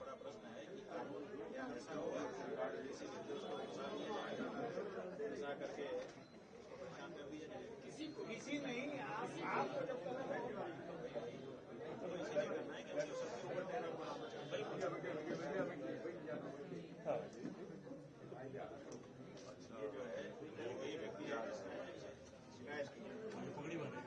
बड़ा प्रश्न है कि कानून क्या ऐसा होगा किसी निर्दोष को फंसा दिया जाएगा, फंसा करके पहचान कर दिया जाएगा, किसी नहीं आपको जब तक इसीलिए करना है कि सबके ऊपर टैरिफ बढ़ाना चाहिए। ये जो है वही व्यक्ति शिकायत की पकड़ी वाले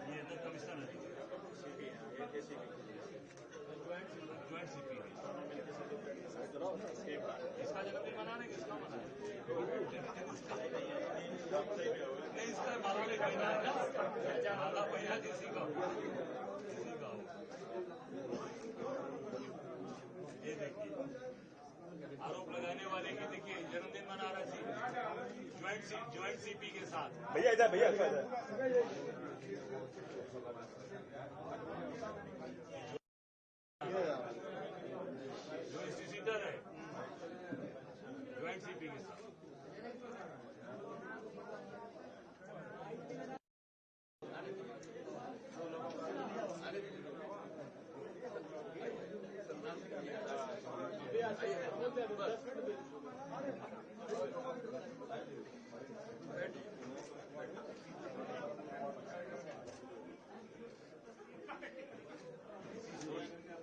ये कमिश्नर है ज्वाइंट सीपी इसका जन्मदिन मनाने किसका मनाने नहीं इसका माला भी पहना है ना, माला पहना किसी का ये देखिए आरोप लगाने वाले की देखिए जन्मदिन मना रहा थी ज्वाइंट सीपी के साथ। भैया इधर भैया जो इंस्टीट्यूटर है ज्वाइंट सीपी के साथ।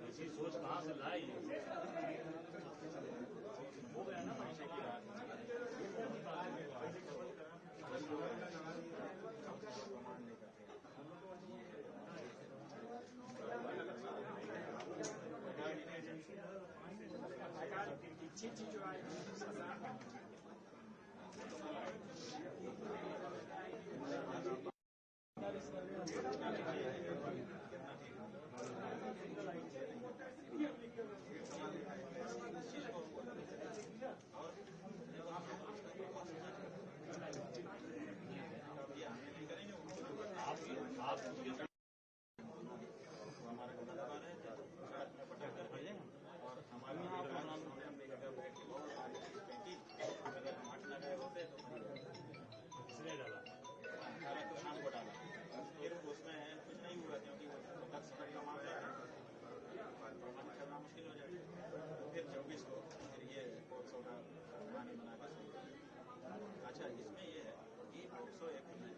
ऐसी सोच कहाँ से लाई हो गया ना भविष्य की बात। अच्छा, इसमें ये है कि 200 एक्ट में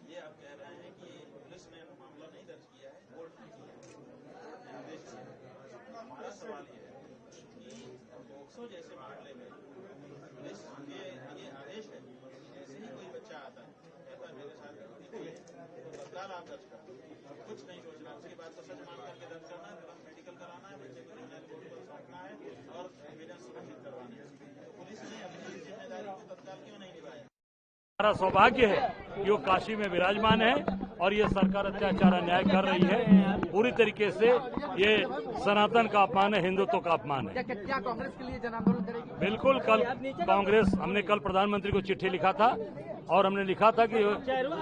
ये आप कह रहे हैं कि पुलिस ने मामला नहीं दर्ज किया है, कोर्ट ने किया है, निर्देश किया है। हमारा सवाल ये है कि पोक्सो जैसे मामले में पुलिस के ये आदेश है कि जैसे ही कोई बच्चा आता है कहता है मेरे साथ गलती हुई है तो तत्काल आप दर्ज कर कुछ नहीं सोचना, उसके बाद तो सच मान करके दर्ज करना है, तुरंत मेडिकल कराना है, बच्चे को रिपोर्ट को सौंपना है और एविडेंस सुरक्षित करवाना है। तो पुलिस ने अपनी जिम्मेदारी को तत्काल क्यों नहीं निभाया? हमारा सौभाग्य है कि वो काशी में विराजमान है और ये सरकार अत्याचार अन्याय कर रही है। पूरी तरीके से ये सनातन का अपमान है, हिंदुत्व का अपमान है। क्या कांग्रेस के लिए जन आंदोलन करेगी? बिल्कुल, कल कांग्रेस हमने कल प्रधानमंत्री को चिट्ठी लिखा था और हमने लिखा था कि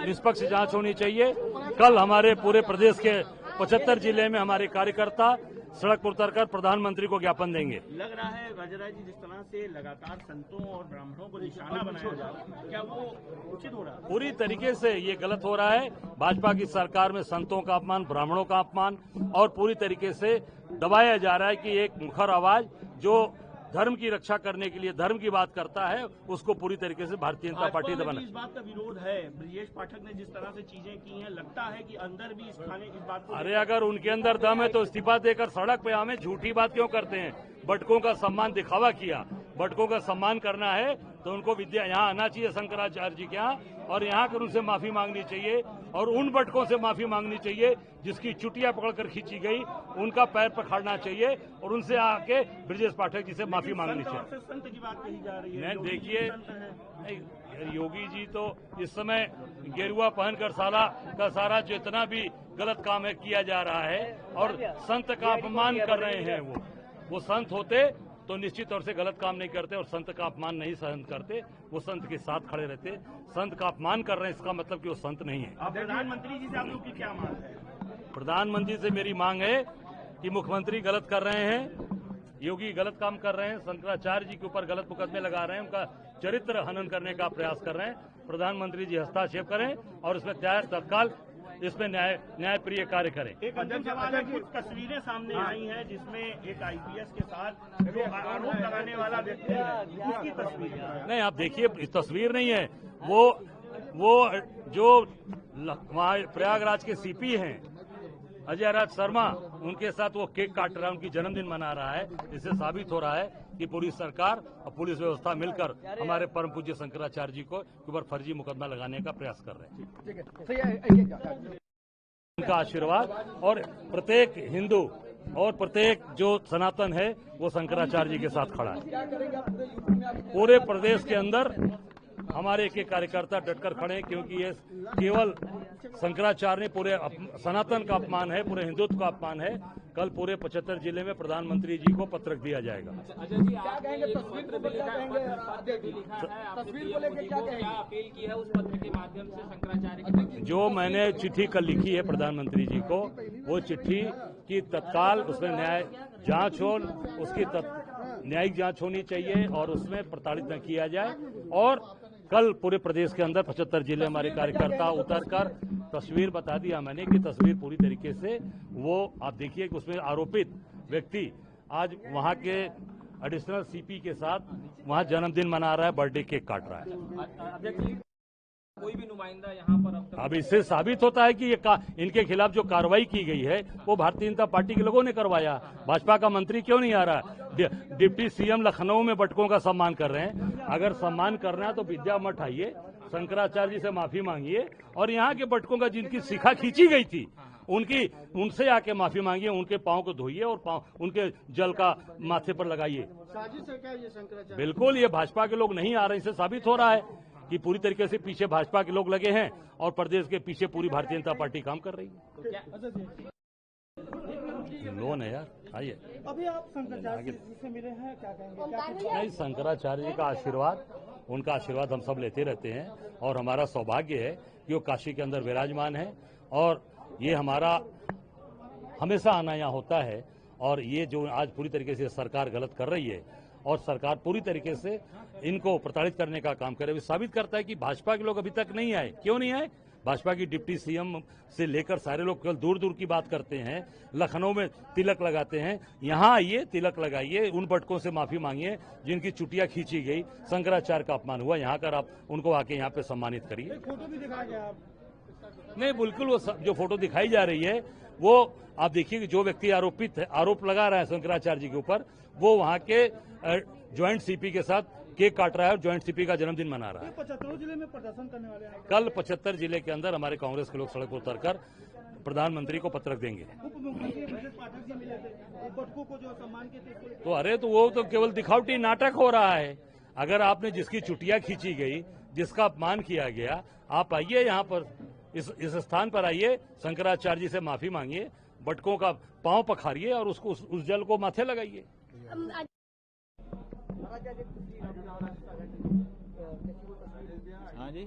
निष्पक्ष जांच होनी चाहिए। कल हमारे पूरे प्रदेश के 75 जिले में हमारे कार्यकर्ता सड़क पर उतरकर प्रधानमंत्री को ज्ञापन देंगे। लग रहा है वाजरा जी, जिस तरह से लगातार संतों और ब्राह्मणों को निशाना बनाया जा रहा है, क्या वो उचित हो रहा है? पूरी तरीके से ये गलत हो रहा है। भाजपा की सरकार में संतों का अपमान, ब्राह्मणों का अपमान और पूरी तरीके से दबाया जा रहा है कि एक मुखर आवाज जो धर्म की रक्षा करने के लिए धर्म की बात करता है उसको पूरी तरीके से भारतीय जनता पार्टी दबाना। इस बात का विरोध है, ब्रजेश पाठक ने जिस तरह से चीजें की हैं, लगता है कि अंदर भी इस बात को। अरे अगर उनके अंदर दम है तो इस्तीफा देकर सड़क पे हमें झूठी बात क्यों करते हैं? बटकों का सम्मान दिखावा किया, बटकों का सम्मान करना है तो उनको विद्या यहाँ आना चाहिए शंकराचार्य जी के यहाँ और यहाँ कर उनसे माफी मांगनी चाहिए और उन बटकों से माफी मांगनी चाहिए जिसकी चुटिया पकड़कर खींची गई, उनका पैर पकड़ना चाहिए और उनसे आके ब्रजेश पाठक जी से माफी मांगनी चाहिए। संत की बात कही जा रही है। नहीं, देखिए योगी जी तो इस समय गेरुआ पहनकर सारा जितना भी गलत काम है किया जा रहा है और संत का अपमान कर रहे हैं। वो संत होते तो निश्चित तौर से गलत काम नहीं करते और संत का अपमान नहीं सहन करते, वो संत के साथ खड़े रहते। संत का अपमान कर रहे हैं इसका मतलब कि वो संत नहीं है। प्रधानमंत्री जी से आप लोग की क्या मांग है? प्रधानमंत्री से मेरी मांग है कि मुख्यमंत्री गलत कर रहे हैं, योगी गलत काम कर रहे हैं, शंकराचार्य जी के ऊपर गलत मुकदमे लगा रहे हैं, उनका चरित्र हनन करने का प्रयास कर रहे हैं। प्रधानमंत्री जी हस्तक्षेप करें और इसमें तत्काल इसमें न्यायप्रिय कार्य करें। एक अंतिम सवाल है, कुछ तस्वीरें सामने आई हैं जिसमें एक आईपीएस के साथ जो आरोप लगाने वाला व्यक्ति है उसकी तस्वीर है। नहीं, आप देखिए, इस तस्वीर नहीं है, वो जो वहाँ प्रयागराज के सीपी हैं अजय राज शर्मा, उनके साथ वो केक काट रहा है, उनकी जन्मदिन मना रहा है। इससे साबित हो रहा है कि पूरी सरकार और पुलिस व्यवस्था मिलकर हमारे परम पूज्य शंकराचार्य जी को ऊपर फर्जी मुकदमा लगाने का प्रयास कर रहे हैं। उनका आशीर्वाद और प्रत्येक हिंदू और प्रत्येक जो सनातन है वो शंकराचार्य जी के साथ खड़ा है। पूरे प्रदेश के अंदर हमारे एक कार्यकर्ता डटकर खड़े हैं, क्योंकि ये केवल शंकराचार्य ने पूरे सनातन का अपमान है, पूरे हिंदुत्व का अपमान है। कल पूरे 75 जिले में प्रधानमंत्री जी को पत्र दिया जाएगा। अजय जी, क्या कहेंगे तस्वीर को लेकर, क्या तस्वीर को लेकर क्या कहेंगे? अपील की है उस पत्र के माध्यम से शंकराचार्य की? जो मैंने चिट्ठी कल लिखी है प्रधानमंत्री जी को, वो चिट्ठी की तत्काल उसमें न्याय जांच हो, उसकी न्यायिक जांच होनी चाहिए और उसमें प्रताड़ित न किया जाए। और कल पूरे प्रदेश के अंदर 75 जिले हमारे कार्यकर्ता उतरकर तस्वीर बता दिया मैंने कि तस्वीर पूरी तरीके से वो आप देखिए कि उसमें आरोपित व्यक्ति आज वहां के एडिशनल सीपी के साथ वहां जन्मदिन मना रहा है, बर्थडे केक काट रहा है। कोई भी नुमाइंदा यहाँ पर अब इससे साबित होता है कि इनके खिलाफ जो कार्रवाई की गई है वो भारतीय जनता पार्टी के लोगों ने करवाया। भाजपा का मंत्री क्यों नहीं आ रहा? डिप्टी सीएम लखनऊ में बटकों का सम्मान कर रहे हैं। अगर सम्मान करना है तो विद्या मठ आइए, शंकराचार्य जी से माफी मांगिए और यहाँ के बटकों का जिनकी शिखा खींची गई थी उनसे आके माफी मांगिए, उनके पांव को धोइए और उनके जल का माथे पर लगाइए। साजिश है क्या ये शंकराचार्य? बिल्कुल, ये भाजपा के लोग नहीं आ रहे, इससे साबित हो रहा है कि पूरी तरीके से पीछे भाजपा के लोग लगे हैं और प्रदेश के पीछे पूरी भारतीय जनता पार्टी काम कर रही है। लोन है यार, आइए। अभी आप शंकराचार्य से मिले हैं, क्या कहेंगे? नहीं, शंकराचार्य जी का आशीर्वाद, उनका आशीर्वाद हम सब लेते रहते हैं और हमारा सौभाग्य है कि वो काशी के अंदर विराजमान है और ये हमारा हमेशा आना यहाँ होता है। और ये जो आज पूरी तरीके से सरकार गलत कर रही है और सरकार पूरी तरीके से इनको प्रताड़ित करने का काम करे, साबित करता है कि भाजपा के लोग अभी तक नहीं आए। क्यों नहीं आए? भाजपा की डिप्टी सीएम से लेकर सारे लोग केवल दूर दूर की बात करते हैं, लखनऊ में तिलक लगाते हैं। यहाँ आइए, तिलक लगाइए, उन बटकों से माफी मांगिए जिनकी चुटिया खींची गई, शंकराचार्य का अपमान हुआ। यहाँ कर आप उनको आके यहाँ पे सम्मानित करिए। फोटो भी दिखाया गया आप? नहीं, बिल्कुल, वो जो फोटो दिखाई जा रही है वो आप देखिए कि जो व्यक्ति आरोपित है, आरोप लगा रहा है शंकराचार्य जी के ऊपर, वो वहाँ के ज्वाइंट सीपी के साथ केक काट रहा है और ज्वाइंट सीपी का जन्मदिन मना रहा है। 75 जिले में प्रदर्शन करने वाले हैं। कल 75 जिले के अंदर हमारे कांग्रेस के लोग सड़क पर उतरकर प्रधानमंत्री को पत्रक देंगे। उप मुख्यमंत्री ब्रजेश पाठक जी मिले थे, बटकों को जो सम्मान के थे तो अरे तो वो तो केवल दिखावटी नाटक हो रहा है। अगर आपने जिसकी चुटिया खींची गई, जिसका अपमान किया गया, आप आइए यहाँ पर, इस स्थान पर आइए, शंकराचार्य जी से माफी मांगिए, बटकों का पांव पखारिए और उसको उस जल को माथे लगाइए। हाँ जी,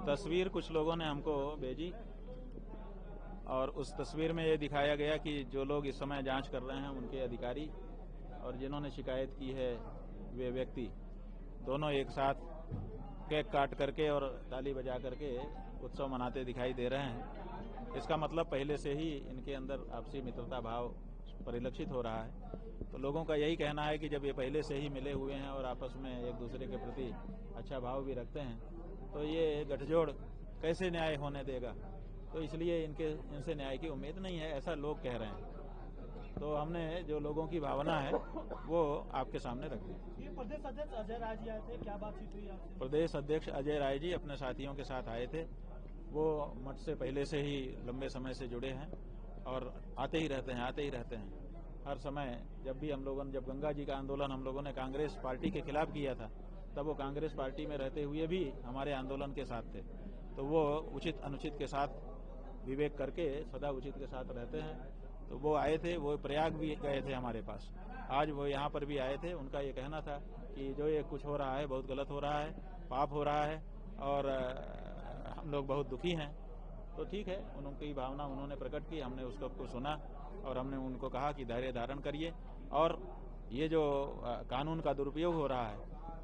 तस्वीर कुछ लोगों ने हमको भेजी और उस तस्वीर में ये दिखाया गया कि जो लोग इस समय जांच कर रहे हैं उनके अधिकारी और जिन्होंने शिकायत की है वे व्यक्ति दोनों एक साथ केक काट करके और ताली बजा करके उत्सव मनाते दिखाई दे रहे हैं। इसका मतलब पहले से ही इनके अंदर आपसी मित्रता भाव परिलक्षित हो रहा है। तो लोगों का यही कहना है कि जब ये पहले से ही मिले हुए हैं और आपस में एक दूसरे के प्रति अच्छा भाव भी रखते हैं तो ये गठजोड़ कैसे न्याय होने देगा। तो इसलिए इनसे न्याय की उम्मीद नहीं है, ऐसा लोग कह रहे हैं। तो हमने जो लोगों की भावना है वो आपके सामने रख दी। प्रदेश अध्यक्ष अजय राय जी आए थे, क्या बातचीत हुई आपसे? प्रदेश अध्यक्ष अजय राय जी अपने साथियों के साथ आए थे। वो मठ से पहले से ही लंबे समय से जुड़े हैं और आते ही रहते हैं। हर समय जब गंगा जी का आंदोलन हम लोगों ने कांग्रेस पार्टी के खिलाफ किया था, तब वो कांग्रेस पार्टी में रहते हुए भी हमारे आंदोलन के साथ थे। तो वो उचित अनुचित के साथ विवेक करके सदा उचित के साथ रहते हैं। तो वो आए थे, वो प्रयाग भी गए थे हमारे पास, आज वो यहाँ पर भी आए थे। उनका ये कहना था कि जो ये कुछ हो रहा है बहुत गलत हो रहा है, पाप हो रहा है और हम लोग बहुत दुखी हैं। तो ठीक है, उनकी भावना उन्होंने प्रकट की, हमने उसको सुना और हमने उनको कहा कि धैर्य धारण करिए और ये जो कानून का दुरुपयोग हो रहा है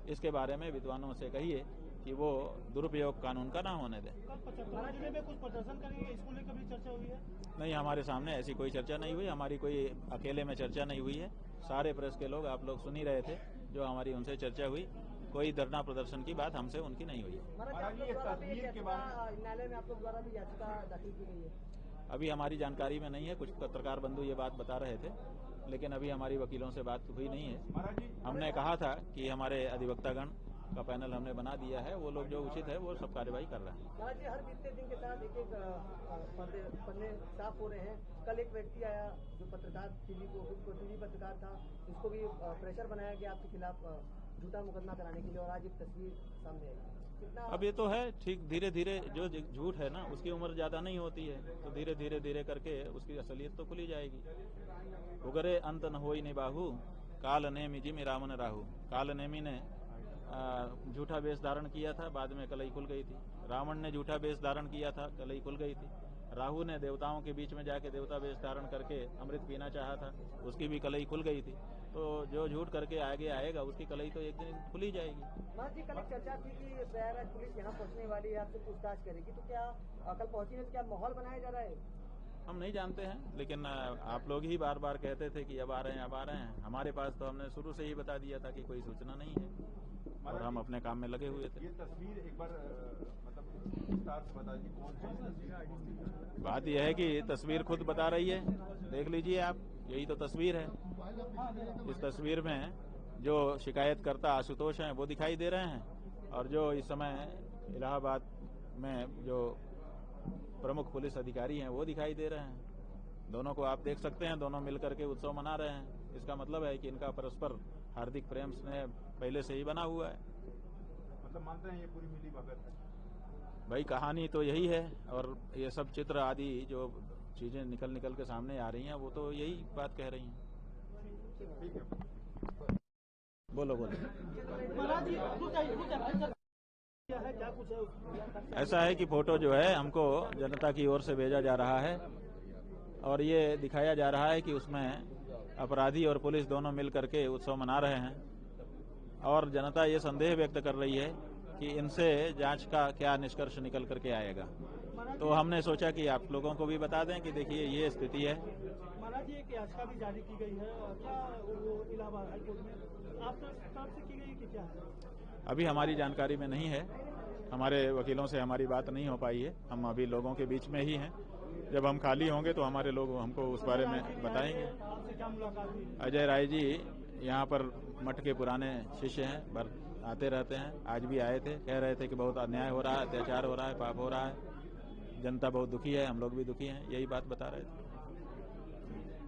इसके बारे में विद्वानों से कहिए कि वो दुरुपयोग कानून का ना होने दें। जिले में कुछ प्रदर्शन करेंगे, इसको लेकर भी चर्चा हुई है? नहीं, हमारे सामने ऐसी कोई चर्चा नहीं हुई, हमारी कोई अकेले में चर्चा नहीं हुई है। सारे प्रेस के लोग, आप लोग सुन ही रहे थे जो हमारी उनसे चर्चा हुई। कोई धरना प्रदर्शन की बात हमसे उनकी नहीं हुई है। न्यायालय में आप लोग द्वारा भी याचिका दाखिल की गई है? अभी हमारी जानकारी में नहीं है, कुछ पत्रकार बंधु ये बात बता रहे थे, लेकिन अभी हमारी वकीलों से बात हुई नहीं है। हमने कहा था कि हमारे अधिवक्तागण का पैनल हमने बना दिया है, वो लोग जो उचित है वो सब कार्यवाही कर रहे हैं। महाराज जी, हर बीतते दिन के साथ एक पन्ने साफ हो रहे हैं। कल एक व्यक्ति आया जो पत्रकार टीवी पत्रकार था, उसको भी प्रेशर बनाया गया आपके खिलाफ झूठा मुकदमा कराने के लिए, और आज एक तस्वीर सामने आई। अब ये तो है ठीक, धीरे धीरे जो झूठ है ना उसकी उम्र ज्यादा नहीं होती है, तो धीरे धीरे करके उसकी असलियत तो खुली जाएगी। उगरे अंत न होई निबाहु, काल नेमि जिमि रामन राहु। काल नेमि ने झूठा वेश धारण किया था, बाद में कलई खुल गई थी। रावण ने झूठा वेश धारण किया था, कलई खुल गई थी। राहु ने देवताओं के बीच में जाके देवता वेश धारण करके अमृत पीना चाहा था, उसकी भी कलई खुल गई थी। तो जो झूठ करके आगे आएगा उसकी कलई तो एक दिन खुली जाएगी। महाराज जी, कल चर्चा थी कि प्रयागराज पुलिस यहाँ पहुँचने वाली है, आपसे पूछताछ करेगी, तो क्या कल पहुँची है तो क्या माहौल बनाया जा रहा है? हम नहीं जानते हैं, लेकिन आप लोग ही बार बार कहते थे कि अब आ रहे हैं, अब आ रहे हैं। हमारे पास तो हमने शुरू से ही बता दिया था कि कोई सूचना नहीं है और हम अपने काम में लगे हुए थे। ये तस्वीर एक बार मतलब विस्तार से बता दीजिए, कौन सी तस्वीर? बात यह है कि तस्वीर खुद बता रही है, देख लीजिए आप, यही तो तस्वीर है। इस तस्वीर में जो शिकायतकर्ता आशुतोष हैं वो दिखाई दे रहे हैं, और जो इस समय इलाहाबाद में जो प्रमुख पुलिस अधिकारी हैं वो दिखाई दे रहे हैं। दोनों को आप देख सकते हैं, दोनों मिलकर के उत्सव मना रहे हैं। इसका मतलब है कि इनका परस्पर हार्दिक प्रेम स्नेह पहले से ही बना हुआ है। मतलब मानते हैं ये पूरी मिली भगत है? भाई कहानी तो यही है, और ये सब चित्र आदि जो चीजें निकल के सामने आ रही हैं वो तो यही बात कह रही हैं। बोलो। ऐसा है कि फोटो जो है हमको जनता की ओर से भेजा जा रहा है, और ये दिखाया जा रहा है कि उसमें अपराधी और पुलिस दोनों मिल करके उत्सव मना रहे हैं, और जनता ये संदेह व्यक्त कर रही है कि इनसे जांच का क्या निष्कर्ष निकल करके आएगा। तो हमने सोचा कि आप लोगों को भी बता दें कि देखिए ये स्थिति है। महाराज जी, एक याचिका भी जारी की गई है, क्या वो इलाहाबाद हाईकोर्ट में आप तरफ से की गई कि क्या है? अभी हमारी जानकारी में नहीं है, हमारे वकीलों से हमारी बात नहीं हो पाई है। हम अभी लोगों के बीच में ही हैं, जब हम खाली होंगे तो हमारे लोग हमको उस बारे में बताएंगे। अजय राय जी यहाँ पर मठ के पुराने शिष्य हैं, आते रहते हैं, आज भी आए थे, कह रहे थे कि बहुत अन्याय हो रहा है, अत्याचार हो रहा है, पाप हो रहा है, जनता बहुत दुखी है, हम लोग भी दुखी हैं, यही बात बता रहे थे।